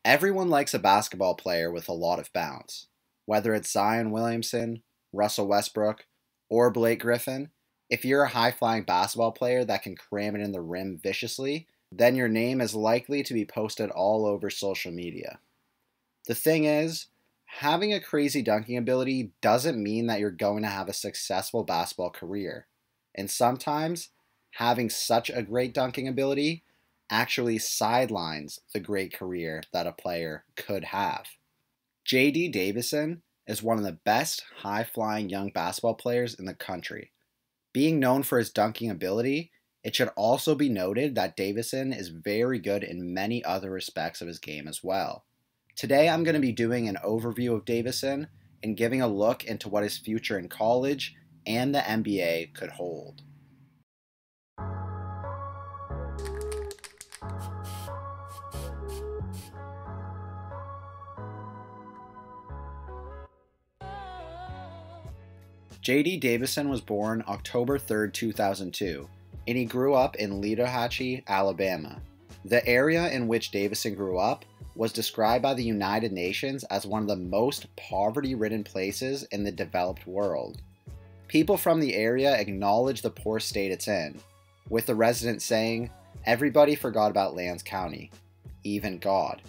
Everyone likes a basketball player with a lot of bounce. Whether it's Zion Williamson, Russell Westbrook, or Blake Griffin, if you're a high flying basketball player that can cram it in the rim viciously, then your name is likely to be posted all over social media. The thing is, having a crazy dunking ability doesn't mean that you're going to have a successful basketball career. And sometimes, having such a great dunking ability actually sidelines the great career that a player could have. J.D. Davison is one of the best high flying young basketball players in the country. Being known for his dunking ability, it should also be noted that Davison is very good in many other respects of his game as well. Today I'm going to be doing an overview of Davison and giving a look into what his future in college and the NBA could hold. J.D. Davison was born October 3, 2002, and he grew up in Leadahachie, Alabama. The area in which Davison grew up was described by the United Nations as one of the most poverty-ridden places in the developed world. People from the area acknowledge the poor state it's in, with the residents saying, "Everybody forgot about Lance County, even God."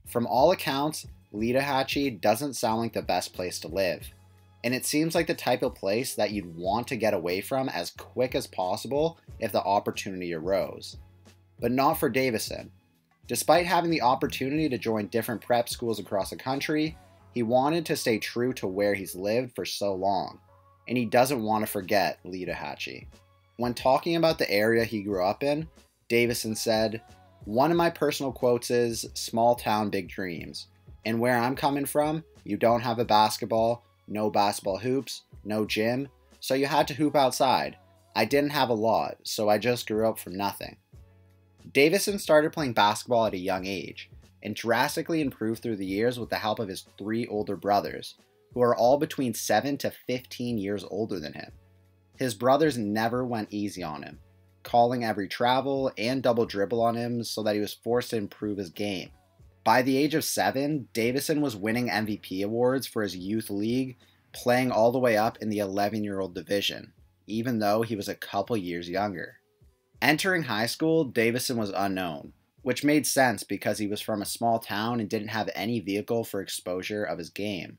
From all accounts, Leadahachie doesn't sound like the best place to live, and it seems like the type of place that you'd want to get away from as quick as possible if the opportunity arose. But not for Davison. Despite having the opportunity to join different prep schools across the country, he wanted to stay true to where he's lived for so long, and he doesn't want to forget Leadahachie. When talking about the area he grew up in, Davison said, "One of my personal quotes is, 'Small town, big dreams.' And where I'm coming from, you don't have a basketball, no basketball hoops, no gym, so you had to hoop outside. I didn't have a lot, so I just grew up from nothing." Davison started playing basketball at a young age, and drastically improved through the years with the help of his 3 older brothers, who are all between 7 to 15 years older than him. His brothers never went easy on him, calling every travel and double dribble on him so that he was forced to improve his game. By the age of 7, Davison was winning MVP awards for his youth league, playing all the way up in the 11-year-old division, even though he was a couple years younger. Entering high school, Davison was unknown, which made sense because he was from a small town and didn't have any vehicle for exposure of his game.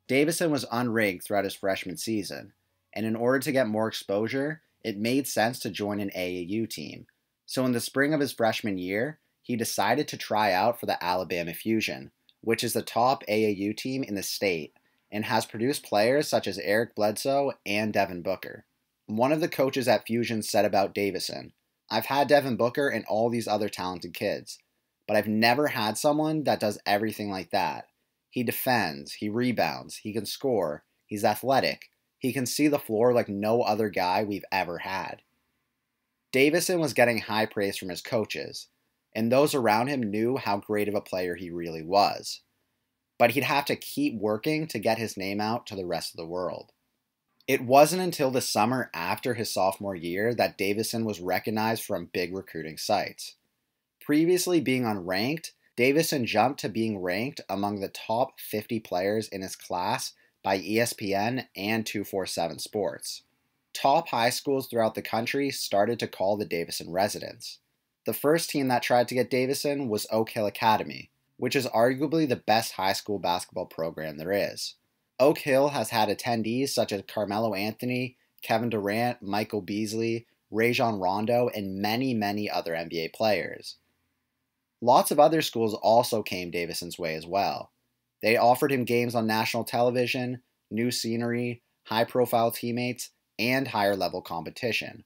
Davison was unranked throughout his freshman season, and in order to get more exposure, it made sense to join an AAU team. So in the spring of his freshman year, he decided to try out for the Alabama Fusion, which is the top AAU team in the state, and has produced players such as Eric Bledsoe and Devin Booker. One of the coaches at Fusion said about Davison, "I've had Devin Booker and all these other talented kids, but I've never had someone that does everything like that. He defends, he rebounds, he can score, he's athletic, he can see the floor like no other guy we've ever had." Davison was getting high praise from his coaches, and those around him knew how great of a player he really was. But he'd have to keep working to get his name out to the rest of the world. It wasn't until the summer after his sophomore year that Davison was recognized from big recruiting sites. Previously being unranked, Davison jumped to being ranked among the top 50 players in his class by ESPN and 247 Sports. Top high schools throughout the country started to call the Davison residents. The first team that tried to get Davison was Oak Hill Academy, which is arguably the best high school basketball program there is. Oak Hill has had attendees such as Carmelo Anthony, Kevin Durant, Michael Beasley, Rajon Rondo, and many, many other NBA players. Lots of other schools also came Davison's way as well. They offered him games on national television, new scenery, high-profile teammates, and higher-level competition.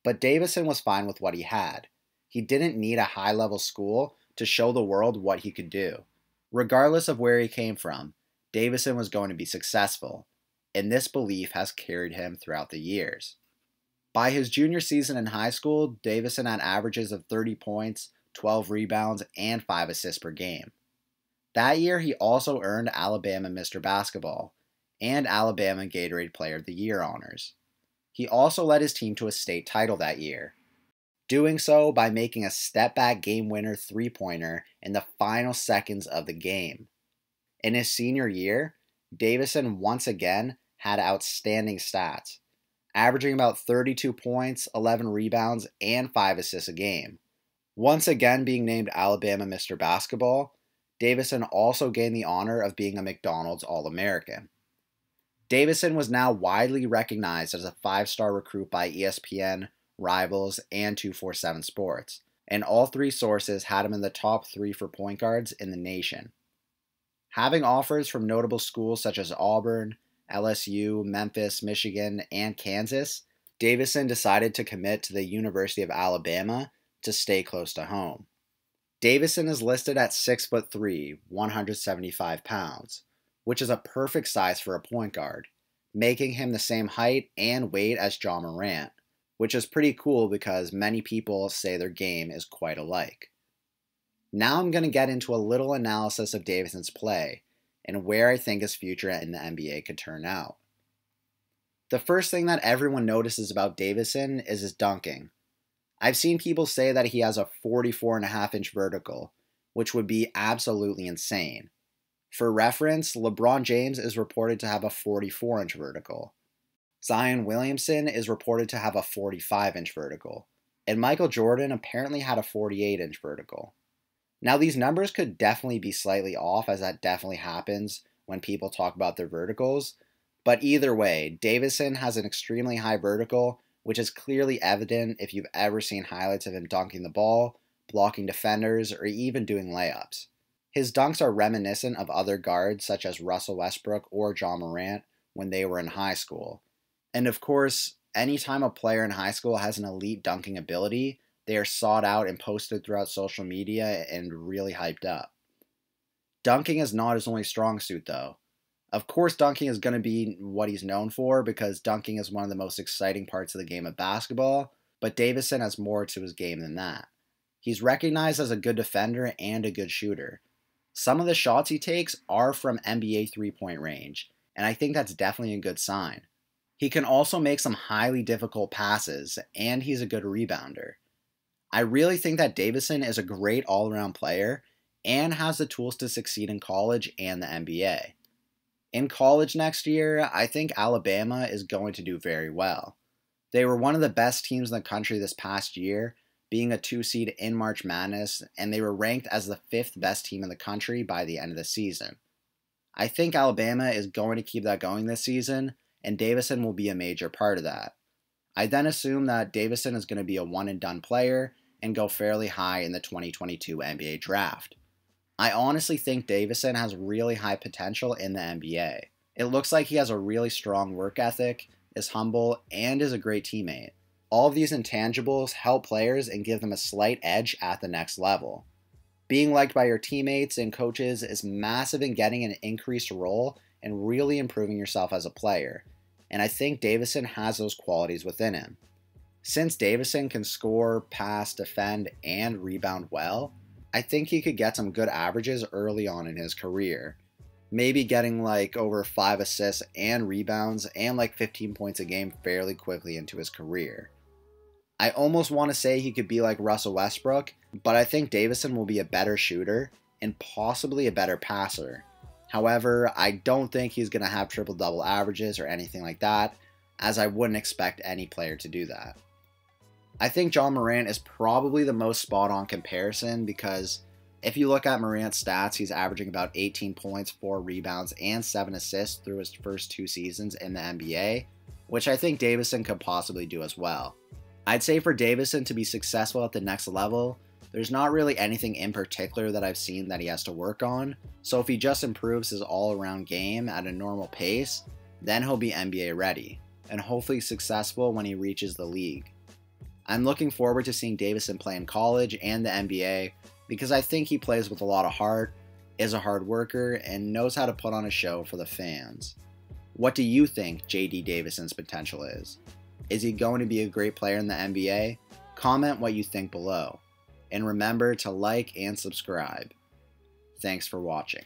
But Davison was fine with what he had. He didn't need a high-level school to show the world what he could do. Regardless of where he came from, Davison was going to be successful, and this belief has carried him throughout the years. By his junior season in high school, Davison had averages of 30 points, 12 rebounds, and 5 assists per game. That year, he also earned Alabama Mr. Basketball and Alabama Gatorade Player of the Year honors. He also led his team to a state title that year. doing so by making a step-back game-winner three-pointer in the final seconds of the game. In his senior year, Davison once again had outstanding stats, averaging about 32 points, 11 rebounds, and 5 assists a game. Once again being named Alabama Mr. Basketball, Davison also gained the honor of being a McDonald's All-American. Davison was now widely recognized as a 5-star recruit by ESPN, Rivals, and 247 Sports, and all three sources had him in the top 3 for point guards in the nation. Having offers from notable schools such as Auburn, LSU, Memphis, Michigan, and Kansas, Davison decided to commit to the University of Alabama to stay close to home. Davison is listed at 6'3", 175 pounds, which is a perfect size for a point guard, making him the same height and weight as Ja Morant, which is pretty cool because many people say their game is quite alike. Now I'm going to get into a little analysis of Davison's play and where I think his future in the NBA could turn out. The first thing that everyone notices about Davison is his dunking. I've seen people say that he has a 44.5-inch vertical, which would be absolutely insane. For reference, LeBron James is reported to have a 44-inch vertical. Zion Williamson is reported to have a 45-inch vertical, and Michael Jordan apparently had a 48-inch vertical. Now these numbers could definitely be slightly off, as that definitely happens when people talk about their verticals, but either way, Davison has an extremely high vertical, which is clearly evident if you've ever seen highlights of him dunking the ball, blocking defenders, or even doing layups. His dunks are reminiscent of other guards such as Russell Westbrook or Ja Morant when they were in high school. And of course, anytime a player in high school has an elite dunking ability, they are sought out and posted throughout social media and really hyped up. Dunking is not his only strong suit though. Of course, dunking is going to be what he's known for because dunking is one of the most exciting parts of the game of basketball, but Davison has more to his game than that. He's recognized as a good defender and a good shooter. Some of the shots he takes are from NBA three-point range, and I think that's definitely a good sign. He can also make some highly difficult passes, and he's a good rebounder. I really think that Davison is a great all-around player and has the tools to succeed in college and the NBA. In college next year, I think Alabama is going to do very well. They were one of the best teams in the country this past year, being a 2 seed in March Madness, and they were ranked as the 5th best team in the country by the end of the season. I think Alabama is going to keep that going this season, and Davison will be a major part of that. I then assume that Davison is going to be a one-and-done player and go fairly high in the 2022 NBA draft. I honestly think Davison has really high potential in the NBA. It looks like he has a really strong work ethic, is humble, and is a great teammate. All of these intangibles help players and give them a slight edge at the next level. Being liked by your teammates and coaches is massive in getting an increased role and really improving yourself as a player, and I think Davison has those qualities within him. Since Davison can score, pass, defend, and rebound well, I think he could get some good averages early on in his career. Maybe getting like over 5 assists and rebounds and like 15 points a game fairly quickly into his career. I almost want to say he could be like Russell Westbrook, but I think Davison will be a better shooter and possibly a better passer. However, I don't think he's going to have triple-double averages or anything like that, as I wouldn't expect any player to do that. I think Ja Morant is probably the most spot-on comparison because if you look at Morant's stats, he's averaging about 18 points, 4 rebounds, and 7 assists through his first 2 seasons in the NBA, which I think Davison could possibly do as well. I'd say for Davison to be successful at the next level, there's not really anything in particular that I've seen that he has to work on, so if he just improves his all-around game at a normal pace, then he'll be NBA ready, and hopefully successful when he reaches the league. I'm looking forward to seeing Davison play in college and the NBA because I think he plays with a lot of heart, is a hard worker, and knows how to put on a show for the fans. What do you think J.D. Davison's potential is? Is he going to be a great player in the NBA? Comment what you think below. And remember to like and subscribe. Thanks for watching.